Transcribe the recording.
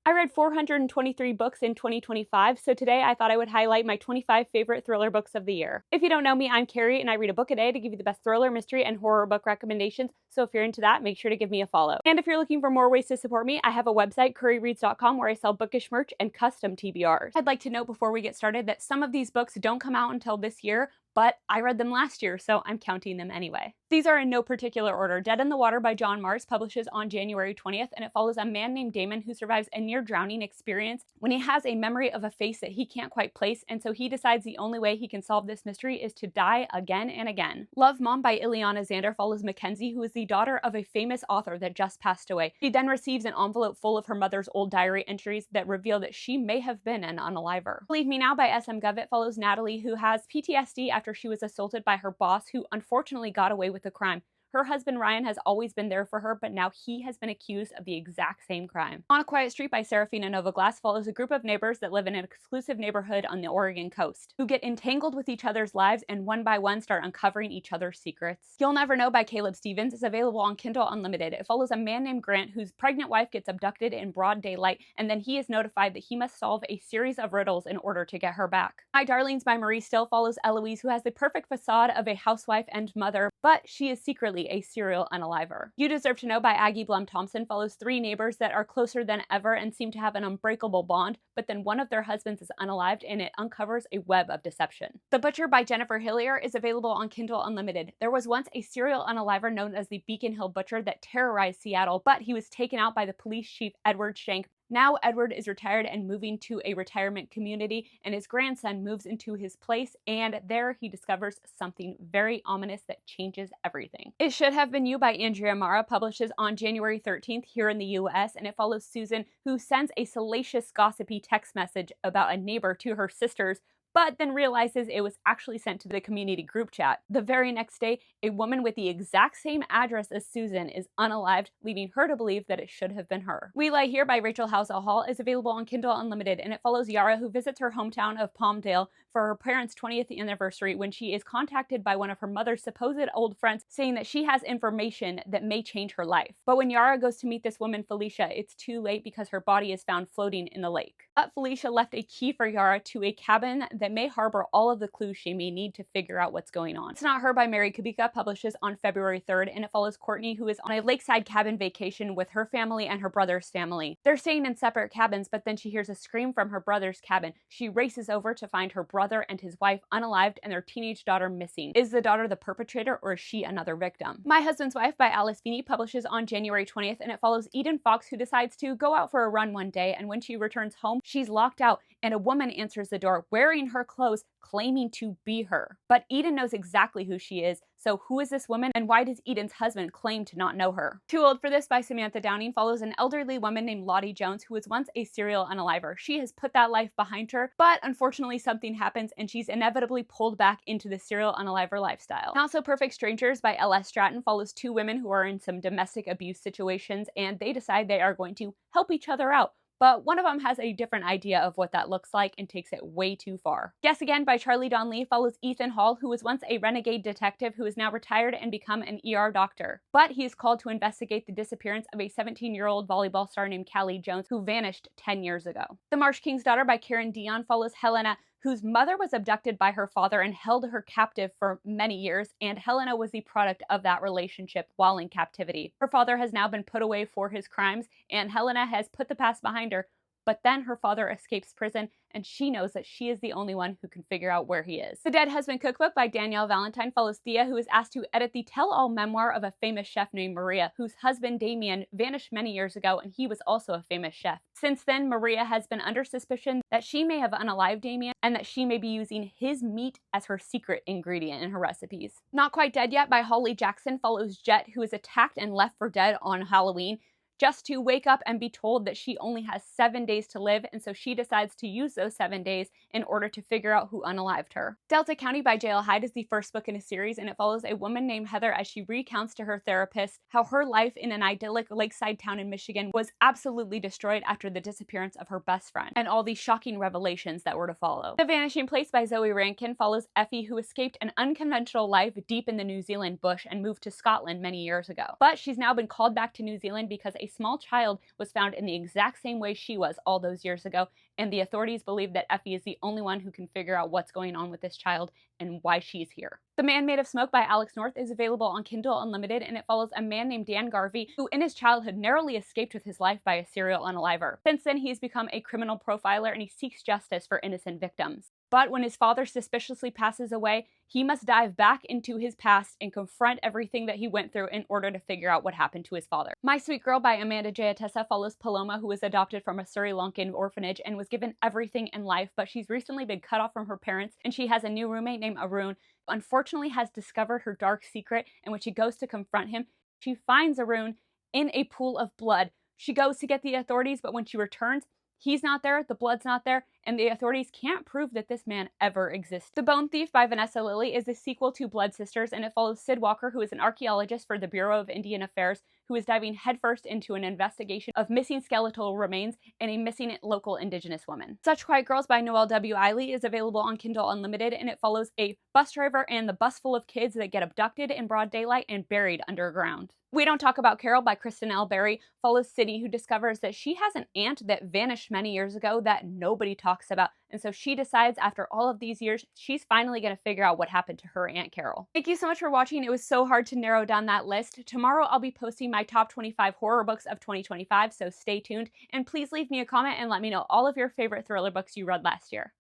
I read 423 books in 2025, so today I thought I would highlight my 25 favorite thriller books of the year. If you don't know me, I'm Carrie, and I read a book a day to give you the best thriller, mystery, and horror book recommendations, so if you're into that, make sure to give me a follow. And if you're looking for more ways to support me, I have a website, curryreads.com, where I sell bookish merch and custom TBRs. I'd like to note before we get started that some of these books don't come out until this year, but I read them last year, so I'm counting them anyway. These are in no particular order. Dead in the Water by Marsh publishes on January 20th, and it follows a man named Damon who survives a near-drowning experience when he has a memory of a face that he can't quite place, and so he decides the only way he can solve this mystery is to die again and again. Love Mom by Iliana Xander follows Mackenzie, who is the daughter of a famous author that just passed away. She then receives an envelope full of her mother's old diary entries that reveal that she may have been an unaliver. Believe Me Now by SM Govett follows Natalie, who has PTSD after she was assaulted by her boss, who unfortunately got away with the crime. Her husband Ryan has always been there for her, but now he has been accused of the exact same crime. On a Quiet Street by Serafina Novaglass follows a group of neighbors that live in an exclusive neighborhood on the Oregon coast, who get entangled with each other's lives and one by one start uncovering each other's secrets. You'll Never Know by Caleb Stevens is available on Kindle Unlimited. It follows a man named Grant whose pregnant wife gets abducted in broad daylight, and then he is notified that he must solve a series of riddles in order to get her back. My Darlings by Marie Still follows Eloise, who has the perfect facade of a housewife and mother, but she is secretly a serial unaliver. You Deserve to Know by Aggie Blum Thompson follows three neighbors that are closer than ever and seem to have an unbreakable bond, but then one of their husbands is unalived and it uncovers a web of deception. The Butcher by Jennifer Hillier is available on Kindle Unlimited. There was once a serial unaliver known as the Beacon Hill Butcher that terrorized Seattle, but he was taken out by the police chief Edward Shank. Now Edward is retired and moving to a retirement community, and his grandson moves into his place, and there he discovers something very ominous that changes everything. It Should Have Been You by Andrea Mara publishes on January 13th here in the US, and it follows Susan, who sends a salacious gossipy text message about a neighbor to her sisters, but then realizes it was actually sent to the community group chat. The very next day, a woman with the exact same address as Susan is unalived, leading her to believe that it should have been her. We Lie Here by Rachel Howzell-Hall is available on Kindle Unlimited, and it follows Yara, who visits her hometown of Palmdale for her parents' 20th anniversary when she is contacted by one of her mother's supposed old friends saying that she has information that may change her life. But when Yara goes to meet this woman Felicia, it's too late because her body is found floating in the lake. But Felicia left a key for Yara to a cabin that may harbor all of the clues she may need to figure out what's going on. It's Not Her by Mary Kubica publishes on February 3rd, and it follows Courtney, who is on a lakeside cabin vacation with her family and her brother's family. They're staying in separate cabins, but then she hears a scream from her brother's cabin. She races over to find her brother and his wife unalived and their teenage daughter missing. Is the daughter the perpetrator, or is she another victim? My Husband's Wife by Alice Feeney publishes on January 20th, and it follows Eden Fox, who decides to go out for a run one day, and when she returns home, she's locked out, and a woman answers the door wearing her clothes, claiming to be her. But Eden knows exactly who she is, so who is this woman, and why does Eden's husband claim to not know her? Too Old for This by Samantha Downing follows an elderly woman named Lottie Jones, who was once a serial unaliver. She has put that life behind her, but unfortunately something happens and she's inevitably pulled back into the serial unaliver lifestyle. Not So Perfect Strangers by L.S. Stratton follows two women who are in some domestic abuse situations, and they decide they are going to help each other out. But one of them has a different idea of what that looks like and takes it way too far. Guess Again by Charlie Donlea follows Ethan Hall, who was once a renegade detective who is now retired and become an ER doctor. But he is called to investigate the disappearance of a 17-year-old volleyball star named Callie Jones, who vanished 10 years ago. The Marsh King's Daughter by Karen Dionne follows Helena, whose mother was abducted by her father and held her captive for many years, and Helena was the product of that relationship while in captivity. Her father has now been put away for his crimes, and Helena has put the past behind her, but then her father escapes prison, and she knows that she is the only one who can figure out where he is. The Dead Husband Cookbook by Danielle Valentine follows Thea, who is asked to edit the tell-all memoir of a famous chef named Maria, whose husband Damien vanished many years ago, and he was also a famous chef. Since then, Maria has been under suspicion that she may have unalived Damien, and that she may be using his meat as her secret ingredient in her recipes. Not Quite Dead Yet by Holly Jackson follows Jet, who is attacked and left for dead on Halloween, just to wake up and be told that she only has 7 days to live, and so she decides to use those 7 days in order to figure out who unalived her. Delta County by J.L. Hyde is the first book in a series, and it follows a woman named Heather as she recounts to her therapist how her life in an idyllic lakeside town in Michigan was absolutely destroyed after the disappearance of her best friend, and all these shocking revelations that were to follow. The Vanishing Place by Zoe Rankin follows Effie, who escaped an unconventional life deep in the New Zealand bush and moved to Scotland many years ago. But she's now been called back to New Zealand because a small child was found in the exact same way she was all those years ago, and the authorities believe that Effie is the only one who can figure out what's going on with this child and why she's here. The Man Made of Smoke by Alex North is available on Kindle Unlimited, and it follows a man named Dan Garvey who in his childhood narrowly escaped with his life by a serial unaliver. Since then, he's become a criminal profiler and he seeks justice for innocent victims. But when his father suspiciously passes away, he must dive back into his past and confront everything that he went through in order to figure out what happened to his father. My Sweet Girl by Amanda Jayatissa follows Paloma, who was adopted from a Sri Lankan orphanage and was given everything in life, but she's recently been cut off from her parents, and she has a new roommate named Arun, who unfortunately has discovered her dark secret, and when she goes to confront him, she finds Arun in a pool of blood. She goes to get the authorities, but when she returns, he's not there, the blood's not there, and the authorities can't prove that this man ever existed. The Bone Thief by Vanessa Lilly is a sequel to Blood Sisters, and it follows Sid Walker, who is an archaeologist for the Bureau of Indian Affairs, who is diving headfirst into an investigation of missing skeletal remains and a missing local indigenous woman. Such Quiet Girls by Noelle W. Ihli is available on Kindle Unlimited, and it follows a bus driver and the bus full of kids that get abducted in broad daylight and buried underground. We Don't Talk About Carol by Kristen L. Berry follows Sydney, who discovers that she has an aunt that vanished many years ago that nobody talks about, and so she decides after all of these years, she's finally going to figure out what happened to her Aunt Carol. Thank you so much for watching. It was so hard to narrow down that list. Tomorrow I'll be posting my top 25 horror books of 2025, so stay tuned, and please leave me a comment and let me know all of your favorite thriller books you read last year.